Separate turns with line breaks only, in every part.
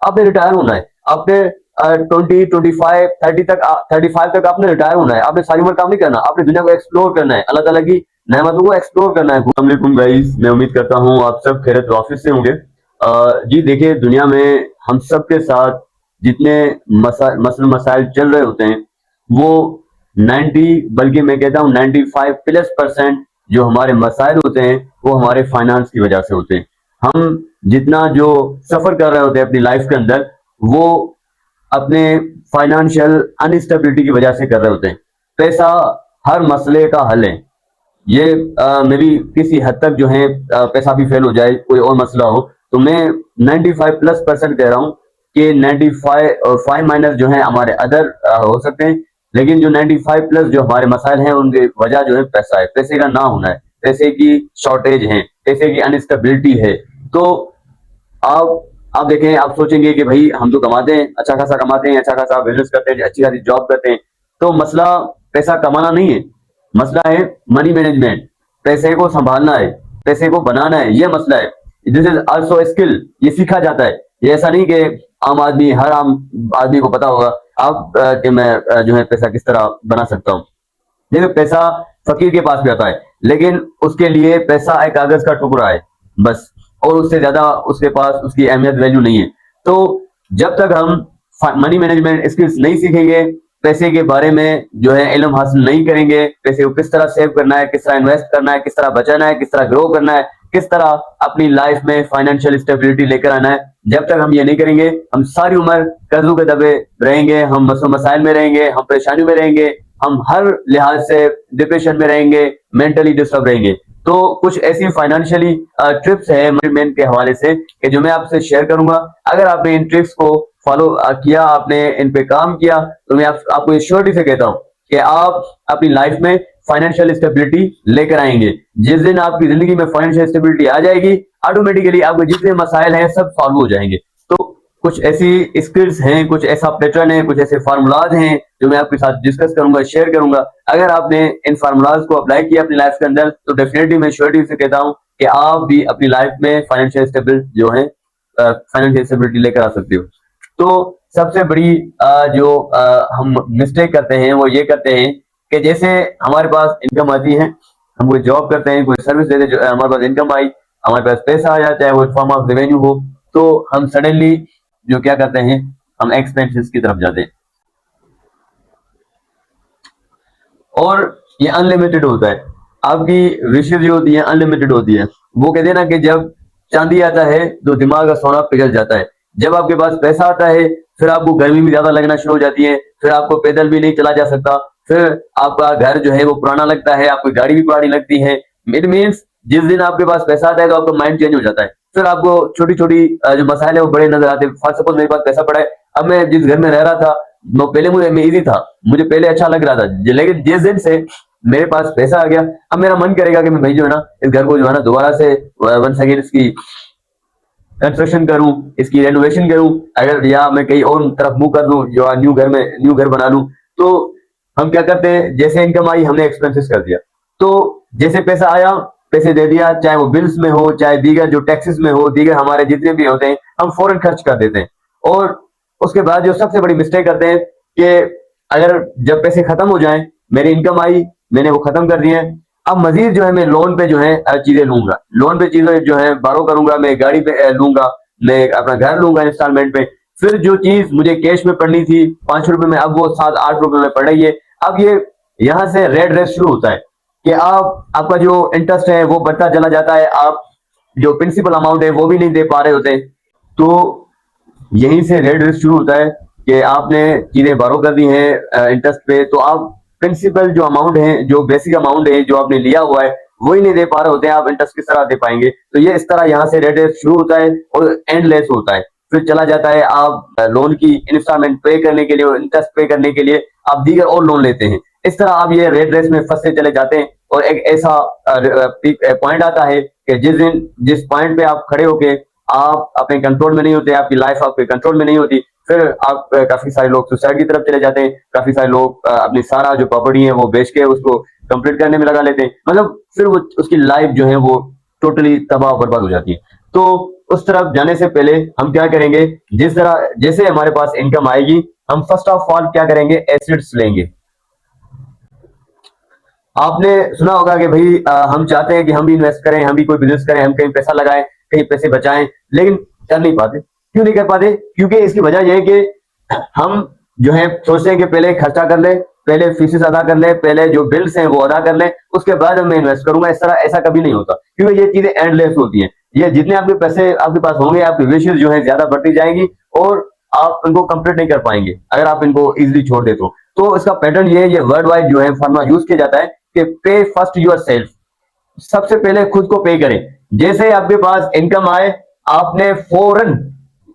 आपने रिटायर होना है, आपने 35 तक आपने रिटायर होना है, आपने सारी उम्र काम नहीं करना, आपने दुनिया को एक्सप्लोर करना है, अल्लाह ताला की नेमतों को एक्सप्लोर करना है। अस्सलाम वालेकुम गाइस, मैं उम्मीद करता हूँ आप सब खैरियत ऑफिस से होंगे। जी देखिए, दुनिया में हम सब के साथ जितने मसले मसाइल चल रहे होते हैं वो 90 बल्कि मैं कहता हूँ 95+% जो हमारे मसाइल होते हैं वो हमारे फाइनेंस की वजह से होते हैं। हम जितना जो सफर कर रहे होते हैं अपनी लाइफ के अंदर वो अपने फाइनेंशियल अनस्टेबिलिटी की वजह से कर रहे होते हैं। पैसा हर मसले का हल है। ये मे बी किसी हद तक जो है पैसा भी फेल हो जाए, कोई और मसला हो, तो मैं 95+% कह रहा हूँ कि 95 माइनस जो है हमारे अदर हो सकते हैं, लेकिन जो 95+ जो हमारे मसाइल हैं उनकी वजह जो है पैसा है, पैसे का ना होना है, पैसे की शॉर्टेज है, पैसे की अनस्टेबिलिटी है। तो आप देखें, आप सोचेंगे कि भाई हम तो कमाते हैं, अच्छा खासा कमाते हैं, अच्छा खासा बिजनेस करते हैं, अच्छी खासी जॉब करते हैं, तो मसला पैसा कमाना नहीं है, मसला है मनी मैनेजमेंट। पैसे को संभालना है, पैसे को बनाना है, ये मसला है। दिस इज आल्सो स्किल, ये सीखा जाता है। ये ऐसा नहीं कि हर आम आदमी को पता होगा आप कि मैं जो है पैसा किस तरह बना सकता हूँ। देखिए, पैसा फकीर के पास भी आता है, लेकिन उसके लिए पैसा एक कागज का टुकड़ा है बस, और उससे ज्यादा उसके पास उसकी अहमियत वैल्यू नहीं है। तो जब तक हम मनी मैनेजमेंट स्किल्स नहीं सीखेंगे, पैसे के बारे में जो है इल्म हासिल नहीं करेंगे, पैसे को किस तरह सेव करना है, किस तरह इन्वेस्ट करना है, किस तरह बचाना है, किस तरह ग्रो करना है, किस तरह अपनी लाइफ में फाइनेंशियल स्टेबिलिटी लेकर आना है, जब तक हम ये नहीं करेंगे हम सारी उम्र कर्जों के दबे रहेंगे, हम मसाइल में रहेंगे, हम परेशानियों में रहेंगे, हम हर लिहाज से डिप्रेशन में रहेंगे, मेंटली डिस्टर्ब रहेंगे। तो कुछ ऐसी फाइनेंशियली ट्रिप्स है मैनेजमेंट के हवाले से कि जो मैं आपसे शेयर करूंगा। अगर आपने इन ट्रिक्स को फॉलो किया, आपने इन पे काम किया, तो मैं आपको ये श्योरिटी से कहता हूँ कि आप अपनी लाइफ में फाइनेंशियल स्टेबिलिटी लेकर आएंगे। जिस दिन आपकी जिंदगी में फाइनेंशियल स्टेबिलिटी आ जाएगी, ऑटोमेटिकली आपके जितने मसाइल हैं सब सॉल्व हो जाएंगे। तो कुछ ऐसी स्किल्स हैं, कुछ ऐसा पैटर्न है, कुछ ऐसे फार्मूलाज हैं जो मैं आपके साथ डिस्कस करूंगा, शेयर करूंगा। अगर आपने इन फार्मूलाज को अप्लाई किया अपनी लाइफ के अंदर, तो डेफिनेटली मैं श्योरिटी से कहता हूं कि आप भी अपनी लाइफ में फाइनेंशियल स्टेबल जो है फाइनेंशियल स्टेबिलिटी लेकर आ सकते हो। तो सबसे बड़ी जो हम मिस्टेक करते हैं वो ये करते हैं कि जैसे हमारे पास इनकम आती है, हम कोई जॉब करते हैं, कोई सर्विस देते हैं, हमारे पास इनकम आई, हमारे पास पैसा आ जाता है, वो फॉर्म ऑफ रेवेन्यू हो, तो हम सडनली जो क्या करते हैं, हम एक्सपेंसेस की तरफ जाते हैं। और ये अनलिमिटेड होता है, आपकी विशेष जो होती है अनलिमिटेड होती है। वो कहते हैं ना कि जब चांदी आता है तो दिमाग का सोना पिघल जाता है। जब आपके पास पैसा आता है फिर आपको गर्मी भी ज्यादा लगना शुरू हो जाती है, फिर आपको पैदल भी नहीं चला जा सकता, फिर आपका घर जो है वो पुराना लगता है, आपकी गाड़ी भी पुरानी लगती है। इट मीन्स जिस दिन आपके पास पैसा आता है तो आपका माइंड चेंज हो जाता है, फिर आपको छोटी छोटी जो मसाइल है वो बड़े नजर आते हैं। फॉर सपोज मेरे पास पैसा पड़ा है, अब मैं जिस घर में रह रहा था वो पहले मुझे इजी था, मुझे पहले अच्छा लग रहा था, लेकिन जिस दिन से मेरे पास पैसा आ गया अब मेरा मन करेगा कि मैं भाई जो है ना इस घर को जो है ना दोबारा से वंस अगेन इसकी कंस्ट्रक्शन करूं, इसकी रेनोवेशन करूं, अगर या मैं कहीं और तरफ मुंह कर दूं, जो न्यू घर बना लूं। तो हम क्या करते हैं, जैसे इनकम आई हमने एक्सपेंसेस कर दिया, तो जैसे पैसा आया पैसे दे दिया, चाहे वो बिल्स में हो, चाहे दीगर जो टैक्सेस में हो, दीगर हमारे जितने भी होते हैं हम फौरन खर्च कर देते हैं। और उसके बाद जो सबसे बड़ी मिस्टेक करते हैं कि अगर जब पैसे खत्म हो जाएं, मेरी इनकम आई, मैंने वो खत्म कर दिए, अब मजीद जो है मैं लोन पे जो है चीजें लूंगा, लोन पे चीजें जो है बारो करूंगा, मैं गाड़ी पे लूंगा, मैं अपना घर लूंगा इंस्टॉलमेंट पे। फिर जो चीज मुझे कैश में पड़नी थी 5 रुपए में, अब वो 7-8 रुपए में पड़ रही है। अब ये यहाँ से रेड रेस शुरू होता है कि आपका जो इंटरेस्ट है वो बढ़ता चला जाता है, आप जो प्रिंसिपल अमाउंट है वो भी नहीं दे पा रहे होते। तो यहीं से रेड रेस शुरू होता है कि आपने चीजें बारो कर दी हैं इंटरेस्ट पे, तो आप प्रिंसिपल जो अमाउंट है, जो बेसिक अमाउंट है जो आपने लिया हुआ है वही नहीं दे पा रहे होते हैं, आप इंटरेस्ट किस तरह दे पाएंगे। तो ये इस तरह यहाँ से रेड रेस शुरू होता है और एंडलेस होता है, फिर चला जाता है। आप लोन की इंस्टॉलमेंट पे करने के लिए, इंटरेस्ट पे करने के लिए आप दीगर और लोन लेते हैं। इस तरह आप ये रेड रेस में फंसते चले जाते हैं और एक ऐसा पॉइंट आता है कि जिस पॉइंट पे आप खड़े होके आप अपने कंट्रोल में नहीं होते, आपकी लाइफ आपके कंट्रोल में नहीं होती, फिर आप काफी सारे लोग सुसाइड की तरफ चले जाते हैं, काफी सारे लोग अपनी सारा जो प्रॉपर्टी है वो बेच के उसको कंप्लीट करने में लगा लेते हैं। मतलब फिर वो उसकी लाइफ जो है वो टोटली तबाह बर्बाद हो जाती है। तो उस तरफ जाने से पहले हम क्या करेंगे, जैसे हमारे पास इनकम आएगी, हम फर्स्ट ऑफ ऑल क्या करेंगे, एसेट्स लेंगे। आपने सुना होगा कि भाई हम चाहते हैं कि हम भी इन्वेस्ट करें, हम भी कोई बिजनेस करें, हम कहीं पैसा लगाएं, कहीं पैसे बचाएं, लेकिन कर नहीं पाते। क्यों नहीं कर पाते? क्योंकि इसकी वजह यह है कि हम जो है सोचते हैं कि पहले खर्चा कर ले, पहले फीसेस अदा कर ले, पहले जो बिल्स हैं वो अदा कर ले, उसके बाद मैं इन्वेस्ट करूंगा। इस तरह ऐसा कभी नहीं होता, क्योंकि ये चीजें एंडलेस होती हैं। ये जितने आपके पैसे आपके पास होंगे, आपकी विशेष जो है ज्यादा बढ़ती जाएंगी और आप इनको कंप्लीट नहीं कर पाएंगे अगर आप इनको इजिली छोड़ दे तो इसका पैटर्न ये है, ये वर्ल्ड वाइड जो है फार्मा यूज किया जाता है कि पे फर्स्ट यूर सेल्फ, सबसे पहले खुद को पे करें। जैसे आपके पास इनकम आए, आपने फौरन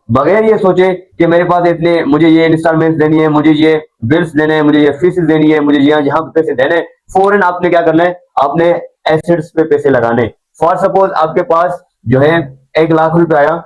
बगैर ये सोचे कि मेरे पास इतने, मुझे ये इंस्टॉलमेंट देनी है, मुझे ये बिल्स देने हैं, मुझे ये फीसेस देनी है, मुझे यहाँ यहाँ पे पैसे देने, फौरन आपने क्या करना है, आपने एसेट्स पे पैसे लगाने। फॉर सपोज आपके पास जो है 1 लाख रुपए आया,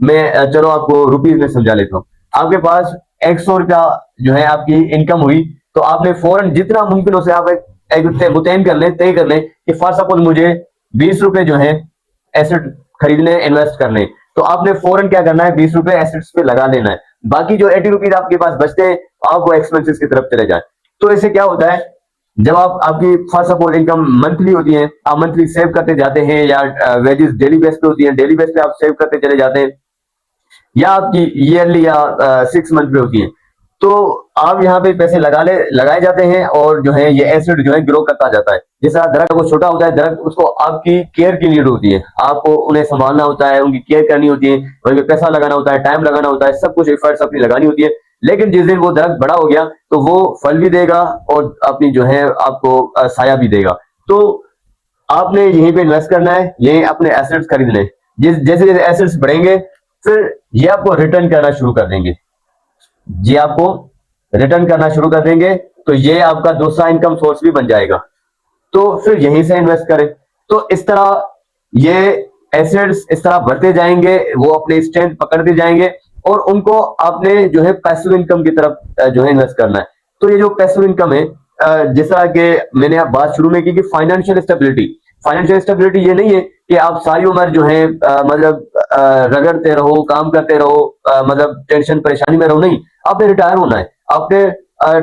मैं चलो आपको रुपीज में समझा लेता हूँ। आपके पास 100 रुपया जो है आपकी इनकम हुई, तो आपने फौरन जितना मुमकिन हो से आप एक मुतयन कर लें, तय कर लें कि फॉर सपोज मुझे 20 रुपए जो है एसेट खरीदने, इन्वेस्ट करने, तो आपने फौरन क्या करना है, 20 रुपए एसेट्स पे लगा लेना है। बाकी जो 80 रुपीज आपके पास बचते हैं, आप वो एक्सपेंसेस की तरफ चले जाए। तो इससे क्या होता है, जब आप आपकी फॉर सपोज इनकम मंथली होती है, आप मंथली सेव करते जाते हैं, या वेजेस डेली बेस पे होती है, डेली बेस पे आप सेव करते चले जाते हैं, या आपकी ईयरली या 6 मंथ पे होती है, तो आप यहाँ पे पैसे लगाए जाते हैं, और जो है ये एसेट जो है ग्रो करता जाता है। जैसा दरख्त को छोटा होता है, दरख्त उसको आपकी केयर की नीड होती है, आपको उन्हें संभालना होता है, उनकी केयर करनी होती है, उनके पैसा लगाना होता है, टाइम लगाना होता है, सब कुछ एफर्ट्स अपनी लगानी होती है। लेकिन जिस दिन वो दरख्त बड़ा हो गया, तो वो फल भी देगा और अपनी जो है आपको साया भी देगा। तो आपने यहीं पे इन्वेस्ट करना है, यहीं अपने एसेट्स खरीदने हैं। जैसे जैसे एसेट्स बढ़ेंगे, फिर ये आपको रिटर्न करना शुरू कर देंगे, ये आपको रिटर्न करना शुरू कर देंगे, तो ये आपका दूसरा इनकम सोर्स भी बन जाएगा। तो फिर यहीं से इन्वेस्ट करें। तो इस तरह ये एसेट्स इस तरह बढ़ते जाएंगे, वो अपने स्ट्रेंथ पकड़ते जाएंगे, और उनको आपने जो है पैसिव इनकम की तरफ जो है इन्वेस्ट करना है। तो ये जो पैसिव इनकम है, जैसा कि मैंने आप बात शुरू में की कि फाइनेंशियल स्टेबिलिटी ये नहीं है कि आप सारी उम्र जो है मतलब रगड़ते रहो, काम करते रहो, मतलब टेंशन परेशानी में रहो, नहीं। आपने रिटायर होना है, आपने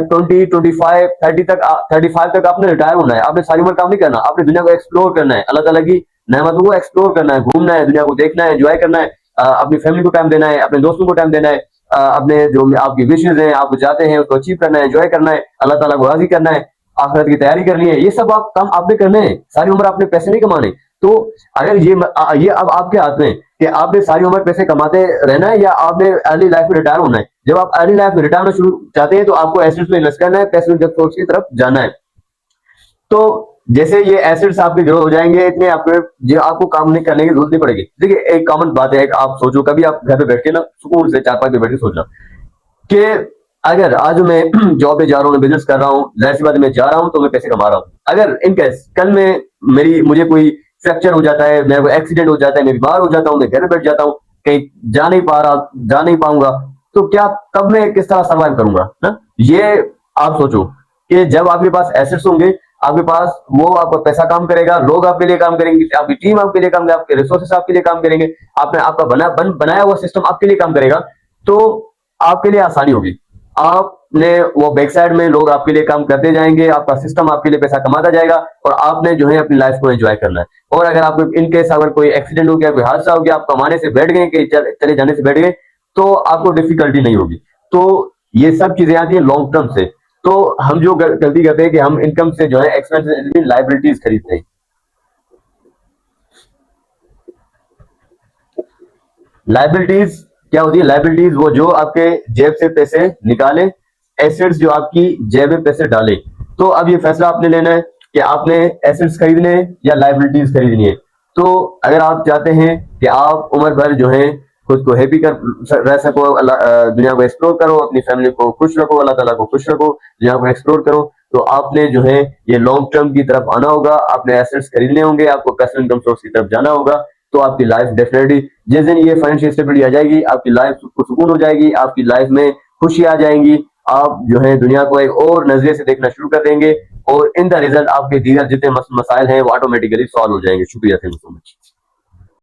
35 तक आपने रिटायर होना है। आपने सारी उम्र काम नहीं करना, आपने दुनिया को एक्सप्लोर करना है, अल्लाह ताला की नेमतों को एक्सप्लोर करना है, घूमना है, दुनिया को देखना है, एंजॉय करना है, अपनी फैमिली को टाइम देना है, अपने दोस्तों को टाइम देना है, अपने जो आपकी विशेष हैं, आप चाहते हैं उसको अचीव करना है, एंजॉय करना है, अल्लाह ताला को राजी करना है, आखिरत की तैयारी करनी है। ये सब आप काम आपने करने हैं, सारी उम्र आपने पैसे नहीं कमाने। तो अगर ये अब आपके हाथ में कि आपने सारी उम्र पैसे कमाते रहना है, या आपने अर्ली लाइफ में रिटायर होना है। जब आप अर्ली लाइफ में रिटायर होना शुरू चाहते हैं, तो आपको एसेट्स में इन्वेस्ट करना है, पैसिव इनकम सोर्स की तरफ जाना है। तो जैसे ये एसेट्स आपके ग्रो हो जाएंगे, इतने आपको काम नहीं करने की जरूरत नहीं पड़ेगी। देखिए एक कॉमन बात है, आप सोचो, कभी आप घर पे बैठ के ना सुकून से 4-5 पे बैठ के सोचना कि अगर आज मैं जॉब पे जा रहा हूँ, बिजनेस कर रहा हूँ, जाहिर सी बात है मैं जा रहा हूँ तो मैं पैसे कमा रहा हूँ। अगर इन केस कल में मुझे कोई फ्रैक्चर हो जाता है, मेरा कोई एक्सीडेंट हो जाता है, मैं बीमार हो जाता हूँ, मैं घर में बैठ जाता हूँ, कहीं जा नहीं पाऊंगा, तो क्या तब मैं किस तरह सर्वाइव करूंगा ना? ये आप सोचो कि जब आपके पास एसेट्स होंगे, आपके पास वो आपका पैसा काम करेगा, लोग आपके लिए काम करेंगे, आपकी टीम आपके लिए काम करेगी, आपके रिसोर्सेस आपके लिए काम करेंगे, आपने आपका बनाया हुआ सिस्टम आपके लिए काम करेगा, तो आपके लिए आसानी होगी। आपने वो बैक साइड में लोग आपके लिए काम करते जाएंगे, आपका सिस्टम आपके लिए पैसा कमाता जाएगा, और आपने जो है अपनी लाइफ को एंजॉय करना है। और अगर आपको इन केस अगर कोई एक्सीडेंट हो गया, कोई हादसा हो गया, आप कमाने से बैठ गए, कि चले जाने से बैठ गए, तो आपको डिफिकल्टी नहीं होगी। तो ये सब चीजें आती है लॉन्ग टर्म से। तो हम जो गलती करते हैं कि हम इनकम से जो है एक्सपेंसेस, लाइबिलिटीज खरीदते हैं। लाइबिलिटीज क्या होती है? लाइबिलिटीज वो जो आपके जेब से पैसे निकाले, एसेट्स जो आपकी जेब में पैसे डाले। तो अब ये फैसला आपने लेना है कि आपने एसेट्स खरीदने हैं या लाइबिलिटीज खरीदनी है। तो अगर आप चाहते हैं कि आप उम्र भर जो है खुद को हैप्पी कर रह सको, दुनिया को एक्सप्लोर करो, अपनी फैमिली को खुश रखो, अल्लाह ताला को खुश रखो, दुनिया को एक्सप्लोर करो, तो आपने जो है ये लॉन्ग टर्म की तरफ आना होगा, आपने एसेट्स खरीदने होंगे, आपको पैसिव इनकम सोर्स की तरफ जाना होगा। तो आपकी लाइफ डेफिनेटली, जिस दिन ये फाइनेंशियल स्टेबिलिटी आ जाएगी, आपकी लाइफ सुकून हो जाएगी, आपकी लाइफ में खुशी आ जाएंगी, आप जो है दुनिया को एक और नजरिए से देखना शुरू कर देंगे, और इन द रिजल्ट आपके दीगर जितने मसाइल हैं वो ऑटोमेटिकली सॉल्व हो जाएंगे। शुक्रिया, थैंक यू सो मच।